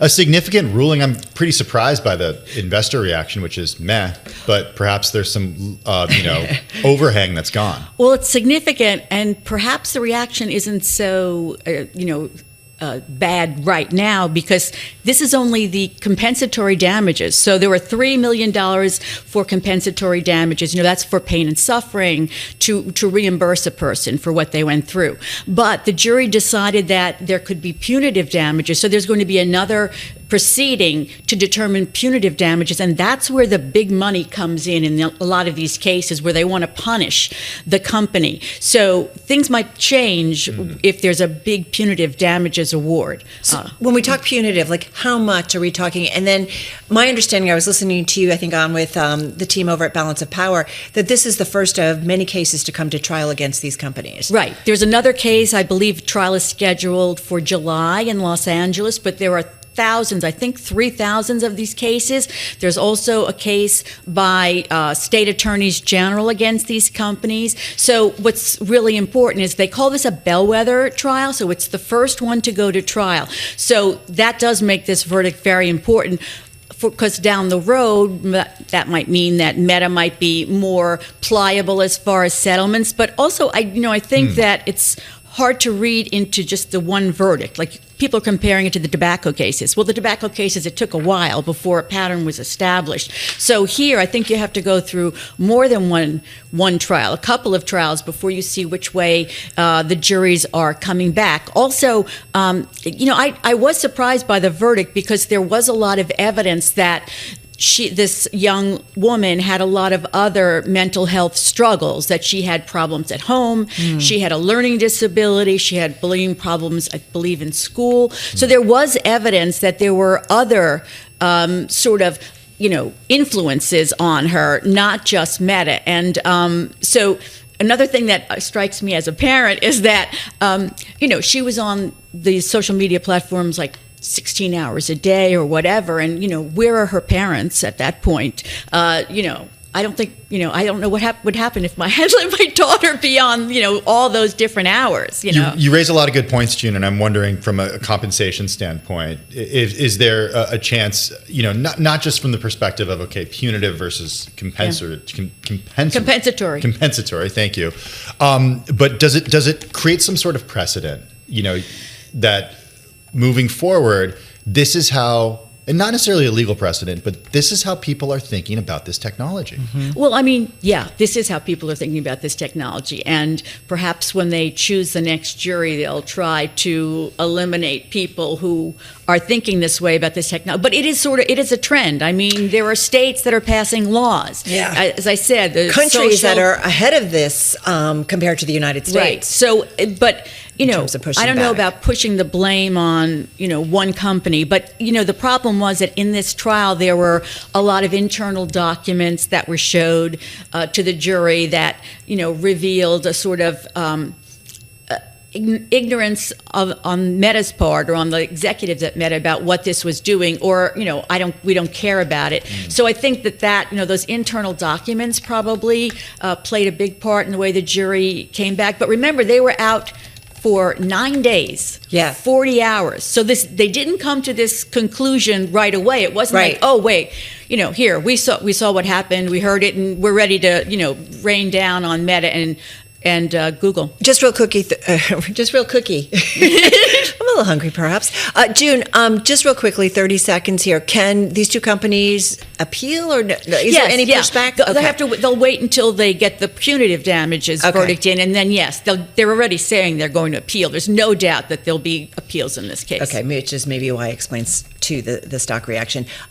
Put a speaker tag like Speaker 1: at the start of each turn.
Speaker 1: a significant ruling. I'm pretty surprised by the investor reaction, which is meh, but perhaps there's some, overhang that's gone.
Speaker 2: Well, it's significant, and perhaps the reaction isn't so, bad right now, because this is only the compensatory damages. So there were $3 million for compensatory damages. That's for pain and suffering, to reimburse a person for what they went through. But the jury decided that there could be punitive damages. So there's going to be another proceeding to determine punitive damages, and that's where the big money comes in a lot of these cases, where they want to punish the company. So things might change if there's a big punitive damages award.
Speaker 3: So when we talk punitive, like how much are we talking? And then my understanding, I was listening to you, I think, on with the team over at Balance of Power, that this is the first of many cases to come to trial against these companies.
Speaker 2: Right. There's another case, I believe trial is scheduled for July in Los Angeles, but there are thousands, I think 3,000 of these cases. There's also a case by state attorneys general against these companies. So what's really important is they call this a bellwether trial, so it's the first one to go to trial. So that does make this verdict very important, because down the road, that might mean that Meta might be more pliable as far as settlements. But also, I think that it's hard to read into just the one verdict. Like, people are comparing it to the tobacco cases. Well, the tobacco cases, it took a while before a pattern was established. So here, I think you have to go through more than one trial, a couple of trials, before you see which way the juries are coming back. Also, I was surprised by the verdict, because there was a lot of evidence that this young woman had a lot of other mental health struggles, that she had problems at home, she had a learning disability, she had bullying problems, I believe, in school. So there was evidence that there were other influences on her, not just Meta. And so another thing that strikes me as a parent is that, she was on these social media platforms like 16 hours a day or whatever, and where are her parents at that point? I don't think, I don't know what would happen if I had let my daughter be on, all those different hours.
Speaker 1: You raise a lot of good points, June, and I'm wondering, from a compensation standpoint, is there a chance, not just from the perspective of, punitive versus compensatory. Compensatory, thank you. But does it create some sort of precedent, that moving forward, this is how, and not necessarily a legal precedent, but this is how people are thinking about this technology?
Speaker 2: Well, this is how people are thinking about this technology. And perhaps when they choose the next jury, they'll try to eliminate people who are thinking this way about this technology. But it is a trend. There are states that are passing laws. Yeah. As I said, the
Speaker 3: countries that are ahead of this compared to the United States.
Speaker 2: Right. So, but I don't know about pushing the blame on, one company, but, the problem was that in this trial, there were a lot of internal documents that were showed to the jury that, revealed a sort of ignorance on Meta's part, or on the executives at Meta, about what this was doing, or we don't care about it. So I think that those internal documents probably played a big part in the way the jury came back. But remember, they were out for 9 days, 40 hours. So they didn't come to this conclusion right away. It wasn't like, oh wait, here we saw what happened, we heard it, and we're ready to rain down on Meta and Google.
Speaker 3: Just real cookie. I'm a little hungry, perhaps. June, just real quickly, 30 seconds here. Can these two companies appeal, or is there any pushback?
Speaker 2: They'll wait until they get the punitive damages verdict in, and then they're already saying they're going to appeal. There's no doubt that there'll be appeals in this case.
Speaker 3: Okay, which is maybe why it explains too the stock reaction.